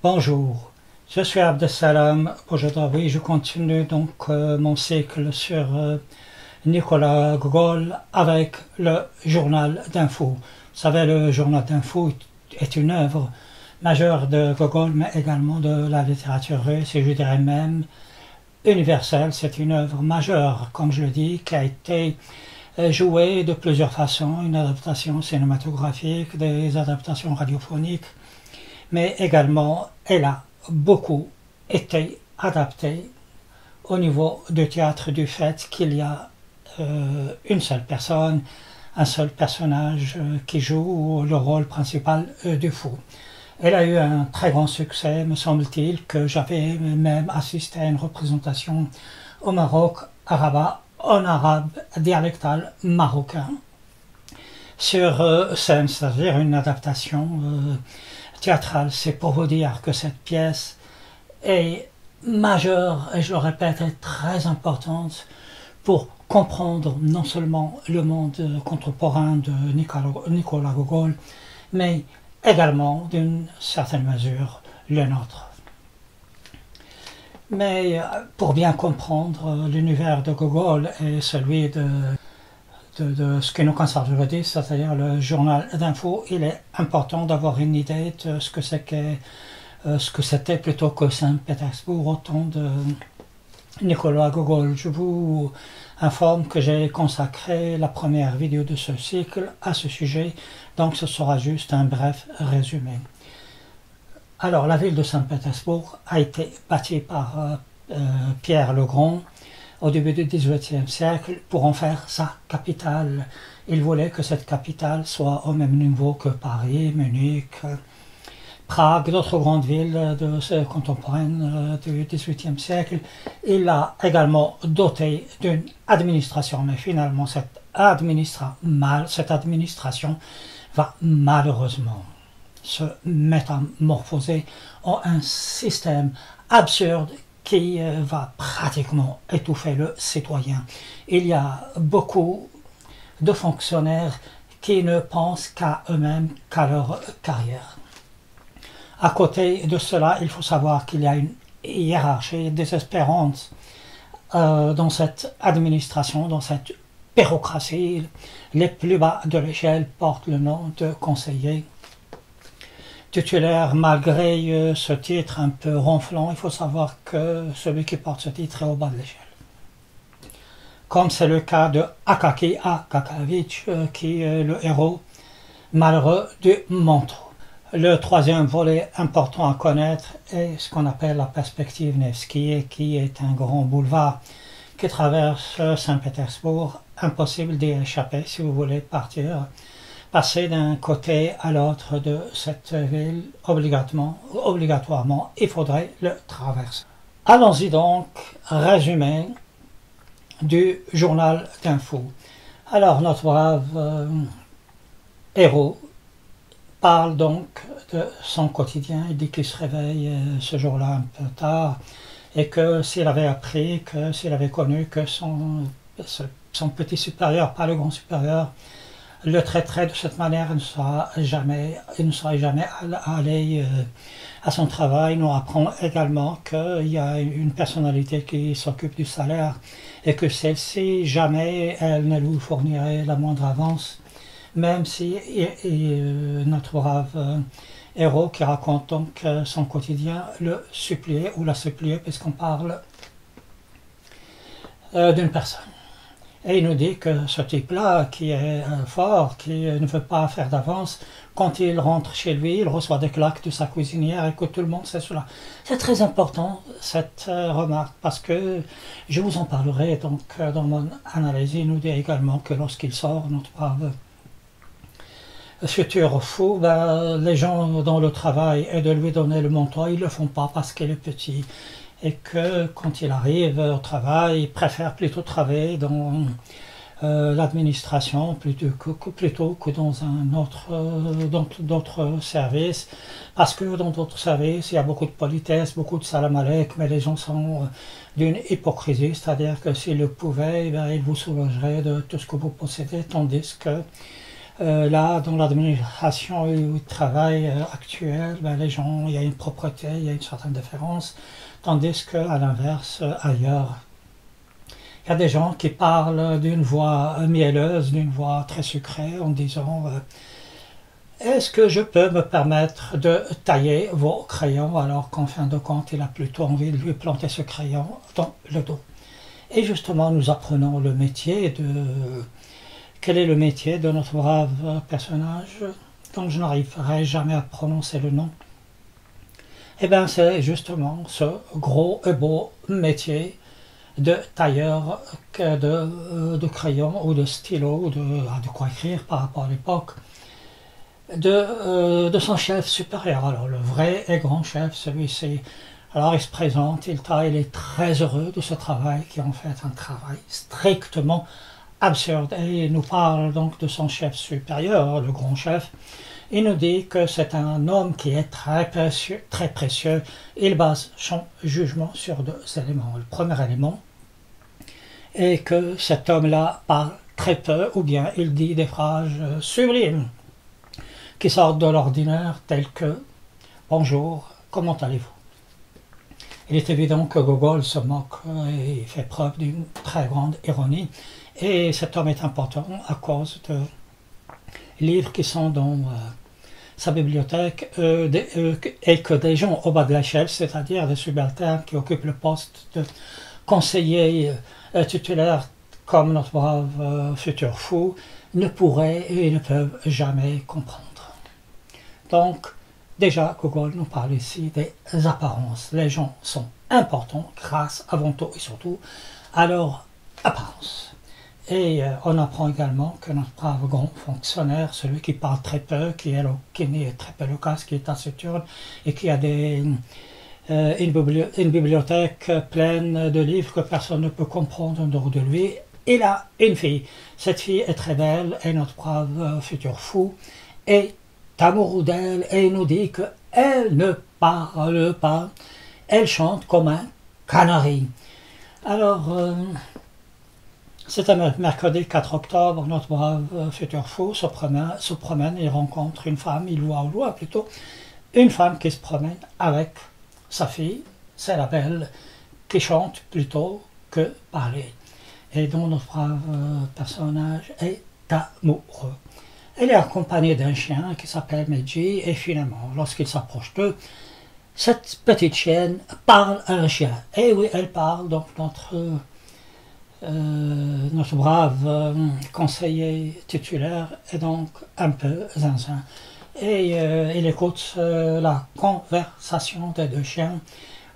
Bonjour, je suis Abdessalam. Aujourd'hui, je continue donc mon cycle sur Nicolas Gogol avec le journal d'info. Vous savez, le journal d'info est une œuvre majeure de Gogol, mais également de la littérature russe, et je dirais même universelle. C'est une œuvre majeure, comme je le dis, qui a été jouée de plusieurs façons, une adaptation cinématographique, des adaptations radiophoniques, mais également elle a beaucoup été adaptée au niveau du théâtre du fait qu'il y a une seule personne, un seul personnage qui joue le rôle principal du fou. Elle a eu un très grand succès, me semble-t-il, que j'avais même assisté à une représentation au Maroc, à Rabat, en arabe dialectal marocain, sur scène, c'est-à-dire une adaptation théâtrale. C'est pour vous dire que cette pièce est majeure, et je le répète, est très importante pour comprendre non seulement le monde contemporain de Nicolas Gogol, mais également, d'une certaine mesure, le nôtre. Mais pour bien comprendre l'univers de Gogol et celui de ce que nous concerne aujourd'hui, c'est-à-dire le journal d'info, il est important d'avoir une idée de ce que c'était plutôt que Saint-Pétersbourg au temps de Nicolas Gogol. Je vous informe que j'ai consacré la première vidéo de ce cycle à ce sujet, donc ce sera juste un bref résumé. Alors, la ville de Saint-Pétersbourg a été bâtie par Pierre le Grand au début du XVIIIe siècle pour en faire sa capitale. Il voulait que cette capitale soit au même niveau que Paris, Munich, Prague, d'autres grandes villes contemporaines du XVIIIe siècle. Il l'a également doté d'une administration, mais finalement cette administration va malheureusement se métamorphoser en un système absurde qui va pratiquement étouffer le citoyen. Il y a beaucoup de fonctionnaires qui ne pensent qu'à eux-mêmes, qu'à leur carrière. À côté de cela, il faut savoir qu'il y a une hiérarchie désespérante dans cette administration, dans cette bureaucratie. Les plus bas de l'échelle portent le nom de conseiller titulaire. Malgré ce titre un peu ronflant, il faut savoir que celui qui porte ce titre est au bas de l'échelle. Comme c'est le cas de Akaki Akakavitch, qui est le héros malheureux du manteau. Le troisième volet important à connaître est ce qu'on appelle la perspective Nevsky, qui est un grand boulevard qui traverse Saint-Pétersbourg. Impossible d'y échapper si vous voulez passer d'un côté à l'autre de cette ville. Obligatoirement, il faudrait le traverser. Allons-y donc, résumé du journal d'info. Alors, notre brave héros parle donc de son quotidien. Il dit qu'il se réveille ce jour-là un peu tard et que s'il avait appris, que s'il avait connu que son petit supérieur, pas le grand supérieur, le traiterait de cette manière, il ne serait jamais allé à son travail. Il nous apprend également qu'il y a une personnalité qui s'occupe du salaire et que celle-ci, jamais elle ne lui fournirait la moindre avance, même si notre brave héros qui raconte donc son quotidien le suppliait ou la suppliait, puisqu'on parle d'une personne. Et il nous dit que ce type-là, qui est fort, qui ne veut pas faire d'avance, quand il rentre chez lui, il reçoit des claques de sa cuisinière et que tout le monde sait cela. C'est très important, cette remarque, parce que je vous en parlerai donc dans mon analyse. Il nous dit également que lorsqu'il sort, notre brave futur fou, les gens dont le travail est de lui donner le manteau, ils ne le font pas parce qu'il est petit. Et que quand il arrive au travail, il préfère plutôt travailler dans l'administration plutôt que dans d'autres services, parce que dans d'autres services, il y a beaucoup de politesse, beaucoup de salam alek, mais les gens sont d'une hypocrisie, c'est-à-dire que s'ils le pouvaient, ils vous soulageraient de tout ce que vous possédez, tandis que Là, dans l'administration où il travaille actuelle, ben, les gens, il y a une propreté, il y a une certaine différence, tandis qu'à l'inverse, ailleurs, il y a des gens qui parlent d'une voix mielleuse, d'une voix très sucrée, en disant est-ce que je peux me permettre de tailler vos crayons alors qu'en fin de compte, il a plutôt envie de lui planter ce crayon dans le dos. Et justement, nous apprenons le métier de... Quel est le métier de notre brave personnage dont je n'arriverai jamais à prononcer le nom? Eh bien, c'est justement ce gros et beau métier de tailleur de crayons ou de stylos, ou de quoi écrire par rapport à l'époque, de son chef supérieur. Alors, le vrai et grand chef, celui-ci, alors il se présente, il est très heureux de ce travail, qui est en fait un travail strictement absurde. Et il nous parle donc de son chef supérieur, le grand chef. Il nous dit que c'est un homme qui est très précieux, très précieux. Il base son jugement sur deux éléments. Le premier élément est que cet homme-là parle très peu, ou bien il dit des phrases sublimes qui sortent de l'ordinaire, telles que « Bonjour, comment allez-vous » Il est évident que Gogol se moque et fait preuve d'une très grande ironie. Et cet homme est important à cause de livres qui sont dans sa bibliothèque et que des gens au bas de l'échelle, c'est-à-dire des subalternes qui occupent le poste de conseiller titulaire comme notre brave futur fou, ne pourraient et ne peuvent jamais comprendre. Donc, déjà, Gogol nous parle ici des apparences. Les gens sont importants grâce avant tout et surtout à leur apparence. Et on apprend également que notre brave grand fonctionnaire, celui qui parle très peu, qui n'est très peu loquace, qui est taciturne et qui a une bibliothèque pleine de livres que personne ne peut comprendre en dehors de lui, il a une fille. Cette fille est très belle et notre brave futur fou est amoureux d'elle et il nous dit qu'elle ne parle pas, elle chante comme un canari. Alors, c'est un mercredi 4 octobre, notre brave futur fou se promène, il rencontre une femme, il voit au loin plutôt, une femme qui se promène avec sa fille, c'est la belle, qui chante plutôt que parler. Et dont notre brave personnage est amoureux. Elle est accompagnée d'un chien qui s'appelle Meiji, et finalement, lorsqu'il s'approche d'eux, cette petite chienne parle à un chien. Et oui, elle parle, donc notre brave conseiller titulaire est donc un peu zinzin. Et il écoute la conversation des deux chiens.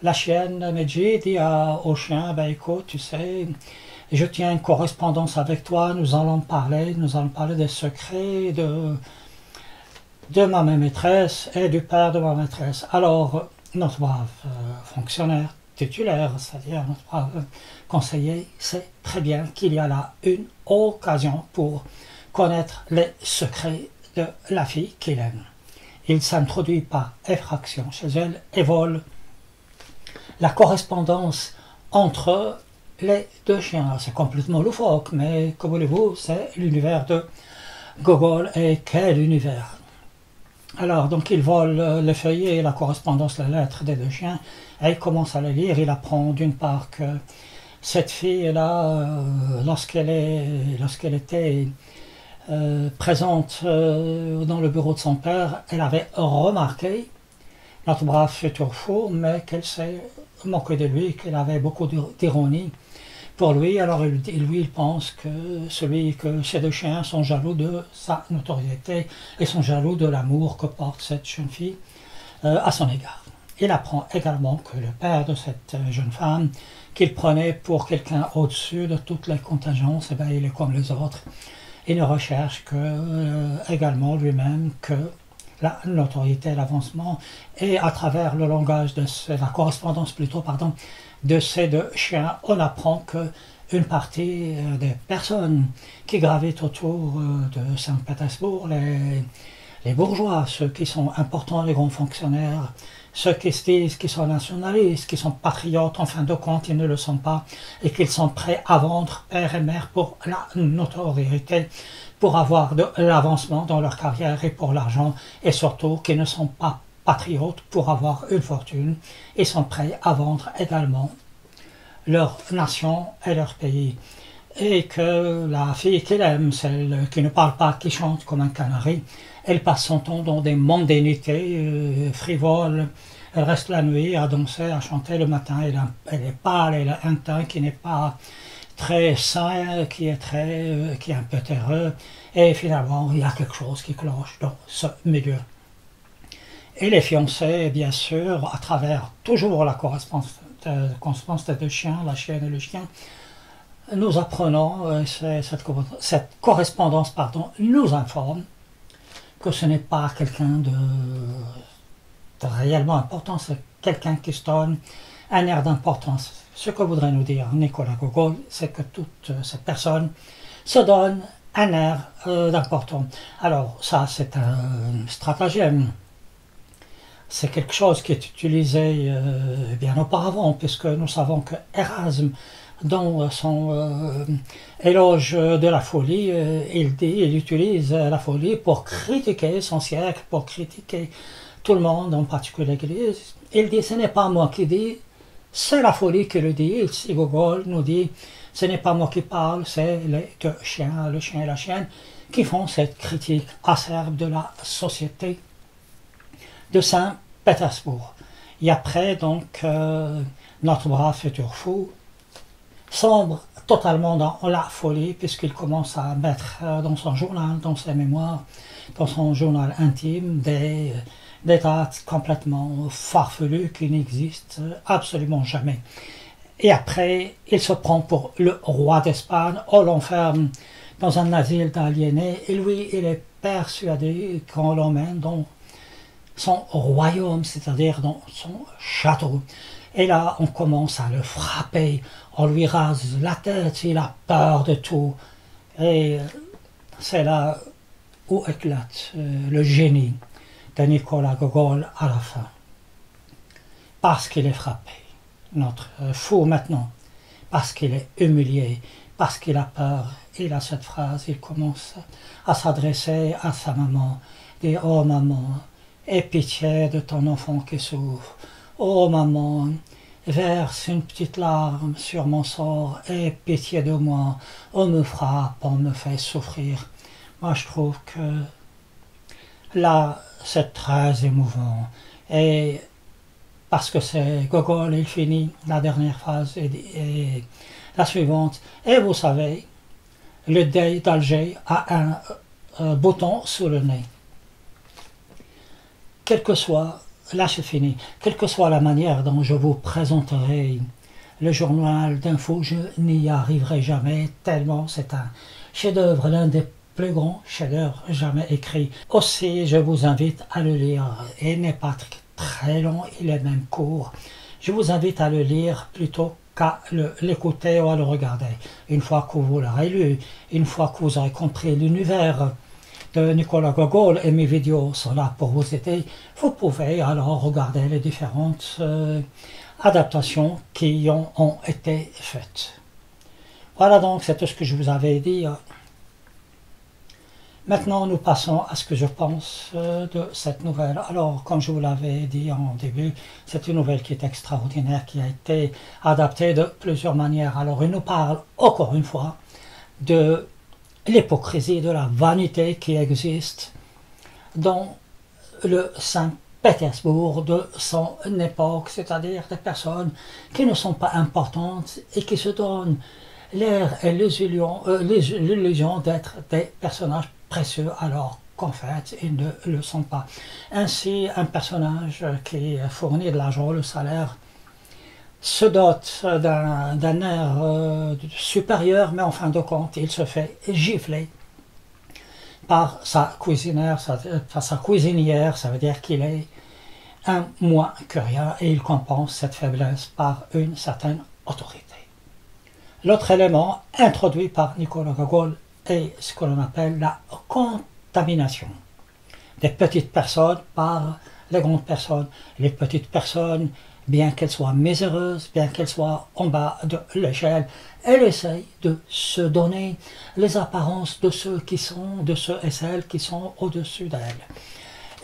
La chienne Meiji dit au chien, ben écoute, tu sais, je tiens une correspondance avec toi, nous allons parler des secrets de ma maîtresse et du père de ma maîtresse. Alors, notre brave fonctionnaire titulaire, c'est-à-dire notre brave conseiller, sait très bien qu'il y a là une occasion pour connaître les secrets de la fille qu'il aime. Il s'introduit par effraction chez elle et vole la correspondance entre les deux chiens. C'est complètement loufoque, mais comme voulez-vous, c'est l'univers de Gogol, et quel univers! Alors, donc il vole le feuillet et la correspondance, la lettre des deux chiens, et il commence à les lire. Il apprend d'une part que cette fille-là, lorsqu'elle était présente dans le bureau de son père, elle avait remarqué notre brave futur fou, mais qu'elle s'est moquée de lui, qu'elle avait beaucoup d'ironie pour lui. Alors il pense que ces deux chiens sont jaloux de sa notoriété et sont jaloux de l'amour que porte cette jeune fille à son égard. Il apprend également que le père de cette jeune femme, qu'il prenait pour quelqu'un au-dessus de toutes les contingences, eh bien, il est comme les autres. Il ne recherche également lui-même que la notoriété, l'avancement, et à travers le langage la correspondance plutôt, de ces deux chiens, on apprend qu'une partie des personnes qui gravitent autour de Saint-Pétersbourg, les bourgeois, ceux qui sont importants, les grands fonctionnaires, ceux qui se disent qu'ils sont nationalistes, qui sont patriotes, en fin de compte, ils ne le sont pas, et qu'ils sont prêts à vendre père et mère pour la notoriété, pour avoir de l'avancement dans leur carrière et pour l'argent, et surtout qu'ils ne sont pas patriotes pour avoir une fortune, et sont prêts à vendre également leur nation et leur pays. Et que la fille qu'il aime, celle qui ne parle pas, qui chante comme un canari, elle passe son temps dans des mondanités frivoles. Elle reste la nuit à danser, à chanter le matin. Elle est pâle, elle a un teint qui n'est pas très sain, qui est un peu terreux. Et finalement, il y a quelque chose qui cloche dans ce milieu. Et les fiancés, bien sûr, à travers toujours la correspondance des deux chiens, la chienne et le chien, nous apprenons, cette correspondance nous informe que ce n'est pas quelqu'un de réellement important, c'est quelqu'un qui se donne un air d'importance. Ce que voudrait nous dire Nicolas Gogol, c'est que toutes ces personnes se donnent un air d'important. Alors ça, c'est un stratagème. C'est quelque chose qui est utilisé bien auparavant, puisque nous savons que Erasme, dans son éloge de la folie, il utilise la folie pour critiquer son siècle, pour critiquer tout le monde, en particulier l'Église. Il dit, ce n'est pas moi qui dis, c'est la folie qui le dit. Ici, Gogol nous dit, ce n'est pas moi qui parle, c'est les deux chiens, le chien et la chienne, qui font cette critique acerbe de la société de Saint-Pétersbourg. Et après, donc, notre brave futur fou sombre totalement dans la folie, puisqu'il commence à mettre dans son journal, dans ses mémoires, dans son journal intime, des dates complètement farfelues qui n'existent absolument jamais. Et après, il se prend pour le roi d'Espagne, on l'enferme dans un asile d'aliénés, et lui, il est persuadé qu'on l'emmène dans son royaume, c'est-à-dire dans son château. Et là, on commence à le frapper, on lui rase la tête, il a peur de tout. Et c'est là où éclate le génie de Nicolas Gogol à la fin. Parce qu'il est frappé, notre fou maintenant, parce qu'il est humilié, parce qu'il a peur, il a cette phrase, il commence à s'adresser à sa maman, dit « Oh maman, aie pitié de ton enfant qui souffre. Oh maman, verse une petite larme sur mon sort, aie pitié de moi. On me frappe, on me fait souffrir. » Moi je trouve que là c'est très émouvant. Et parce que c'est Gogol, il finit la dernière phrase et la suivante. Et vous savez, le deuil d'Alger a un bouton sous le nez. Quelle que soit, là c'est fini, quelle que soit la manière dont je vous présenterai le journal d'info, je n'y arriverai jamais, tellement c'est un chef-d'œuvre, l'un des plus grands chefs-d'œuvre jamais écrits. Aussi, je vous invite à le lire. Il n'est pas très long, il est même court. Je vous invite à le lire plutôt qu'à l'écouter ou à le regarder. Une fois que vous l'aurez lu, une fois que vous aurez compris l'univers de Nicolas Gogol et mes vidéos sont là pour vous aider, vous pouvez alors regarder les différentes adaptations qui ont été faites. Voilà donc, c'est tout ce que je vous avais dit. Maintenant, nous passons à ce que je pense de cette nouvelle. Alors, comme je vous l'avais dit en début, c'est une nouvelle qui est extraordinaire, qui a été adaptée de plusieurs manières. Alors, il nous parle, encore une fois, de l'hypocrisie, de la vanité qui existe dans le Saint-Pétersbourg de son époque, c'est-à-dire des personnes qui ne sont pas importantes et qui se donnent l'air et l'illusion d'être des personnages précieux alors qu'en fait ils ne le sont pas. Ainsi, un personnage qui fournit de l'argent, le salaire, se dote d'un air supérieur, mais en fin de compte, il se fait gifler par sa cuisinière, ça veut dire qu'il est un moins que rien, et il compense cette faiblesse par une certaine autorité. L'autre élément introduit par Nicolas Gogol est ce que l'on appelle la contamination. des petites personnes par les grandes personnes. Les petites personnes, bien qu'elles soient miséreuses, bien qu'elles soient en bas de l'échelle, elles essayent de se donner les apparences de ceux et celles qui sont au-dessus d'elles.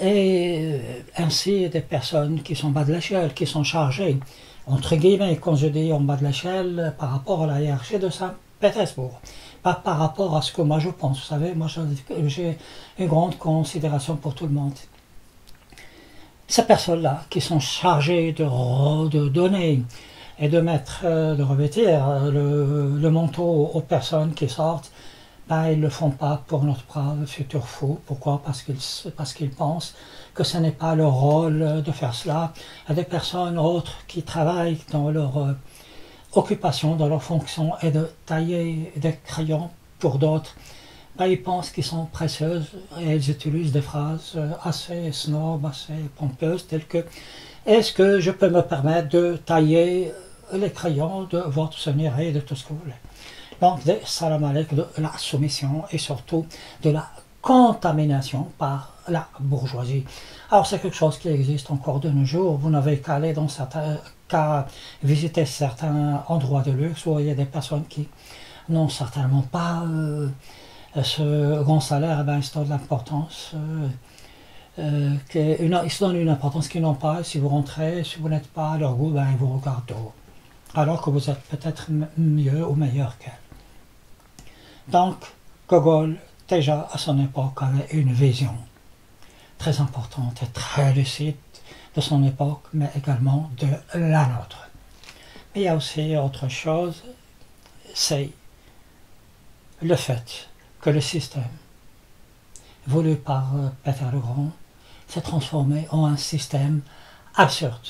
Et ainsi, des personnes qui sont en bas de l'échelle, qui sont chargées, entre guillemets, quand je dis en bas de l'échelle, par rapport à la hiérarchie de Saint-Pétersbourg. Pas par rapport à ce que moi je pense. Vous savez, moi j'ai une grande considération pour tout le monde. Ces personnes-là qui sont chargées de donner et de mettre, de revêtir le manteau aux personnes qui sortent, ben, ils ne le font pas pour notre brave futur fou. Pourquoi? Parce qu'ils pensent que ce n'est pas leur rôle de faire cela. Il y a des personnes autres qui travaillent dans leur occupation, dans leur fonction, et de tailler des crayons pour d'autres. Ben, ils pensent qu'ils sont précieuses et ils utilisent des phrases assez snob, assez pompeuses, telles que « Est-ce que je peux me permettre de tailler les crayons de votre seigneurie et de tout ce que vous voulez ?» Donc, des salam alek, de la soumission et surtout de la contamination par la bourgeoisie. Alors, c'est quelque chose qui existe encore de nos jours. Vous n'avez qu'à aller dans qu'à visiter certains endroits de luxe où il y a des personnes qui n'ont certainement pas ce grand salaire. Eh bien, ils se donnent de l'importance. Ils se donnent une importance qu'ils n'ont pas. Si vous rentrez, si vous n'êtes pas à leur goût, ben, ils vous regardent d'eau. Alors que vous êtes peut-être mieux ou meilleur qu'elles. Donc, Gogol, déjà à son époque, avait une vision très importante et très lucide de son époque, mais également de la nôtre. Mais il y a aussi autre chose, c'est le fait que le système voulu par Peter le Grand s'est transformé en un système absurde.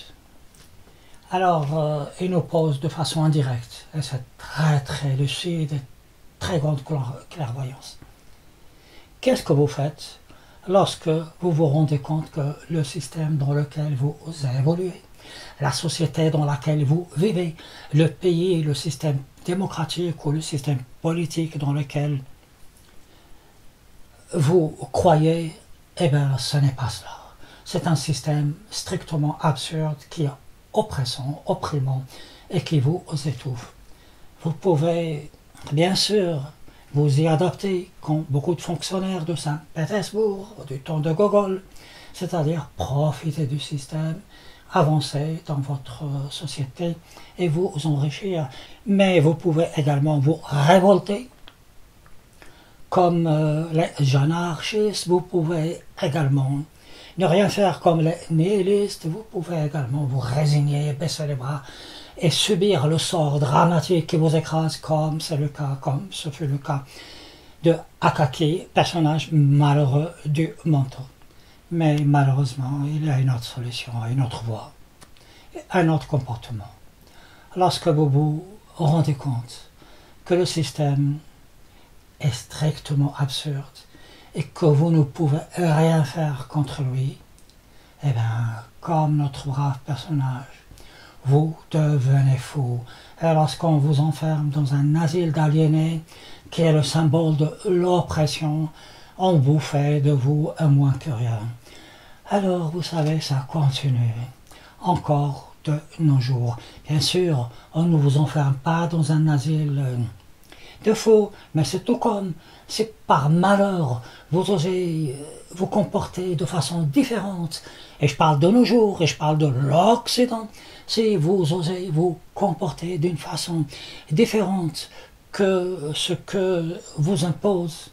Alors, il nous pose de façon indirecte, et c'est très très lucide et très grande clairvoyance. Qu'est-ce que vous faites lorsque vous vous rendez compte que le système dans lequel vous évoluez, la société dans laquelle vous vivez, le pays, le système démocratique ou le système politique dans lequel vous croyez, eh bien, ce n'est pas cela. C'est un système strictement absurde qui est oppressant, opprimant et qui vous étouffe. Vous pouvez, bien sûr, vous y adapter comme beaucoup de fonctionnaires de Saint-Pétersbourg, du temps de Gogol, c'est-à-dire profiter du système, avancer dans votre société et vous enrichir. Mais vous pouvez également vous révolter, comme les anarchistes. Vous pouvez également ne rien faire comme les nihilistes. Vous pouvez également vous résigner, baisser les bras et subir le sort dramatique qui vous écrase, comme c'est le cas, comme ce fut le cas de Akaki, personnage malheureux du manteau. Mais malheureusement, il y a une autre solution, une autre voie, un autre comportement. Lorsque vous vous rendez compte que le système est strictement absurde et que vous ne pouvez rien faire contre lui, eh bien, comme notre brave personnage, vous devenez fou. Et lorsqu'on vous enferme dans un asile d'aliénés, qui est le symbole de l'oppression, on vous fait de vous un moins que rien. Alors, vous savez, ça continue encore de nos jours. Bien sûr, on ne vous enferme pas dans un asile de faux, mais c'est tout comme si par malheur vous osez vous comporter de façon différente. Et je parle de nos jours, et je parle de l'Occident. Si vous osez vous comporter d'une façon différente que ce que vous impose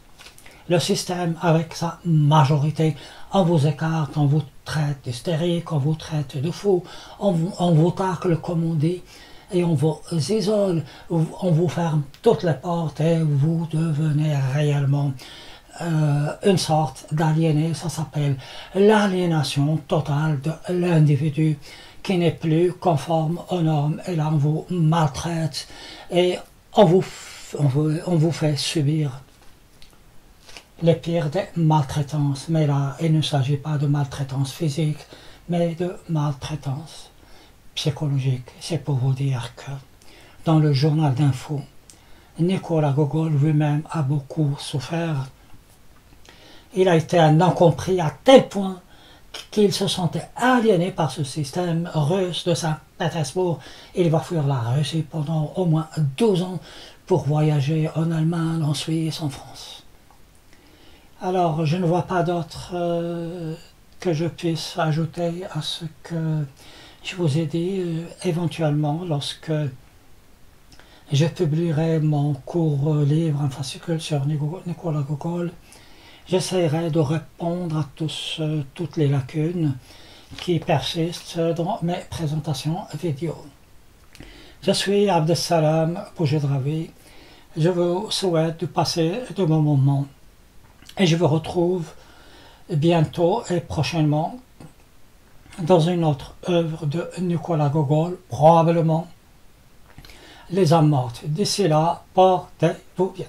le système avec sa majorité, on vous écarte, on vous traite d'hystérique, on vous traite de fou, on vous tacle comme on dit, et on vous isole, on vous ferme toutes les portes et vous devenez réellement une sorte d'aliéné. Ça s'appelle l'aliénation totale de l'individu qui n'est plus conforme aux normes, et là on vous maltraite et on vous fait subir les pires des maltraitances. Mais là, il ne s'agit pas de maltraitance physique, mais de maltraitance psychologique. C'est pour vous dire que dans le journal d'info, Nicolas Gogol lui-même a beaucoup souffert Il a été un incompris à tel point qu'il se sentait aliéné par ce système russe de Saint-Pétersbourg. Il va fuir la Russie pendant au moins 12 ans pour voyager en Allemagne, en Suisse, en France. Alors, je ne vois pas d'autre que je puisse ajouter à ce que je vous ai dit. Éventuellement, lorsque je publierai mon court livre, un fascicule sur Nicolas Gogol, j'essaierai de répondre à toutes les lacunes qui persistent dans mes présentations vidéo. Je suis Abdessalam Boujedraoui. Je vous souhaite de passer de bons moments et je vous retrouve bientôt et prochainement dans une autre œuvre de Nicolas Gogol, probablement Les âmes mortes. D'ici là, portez-vous bien.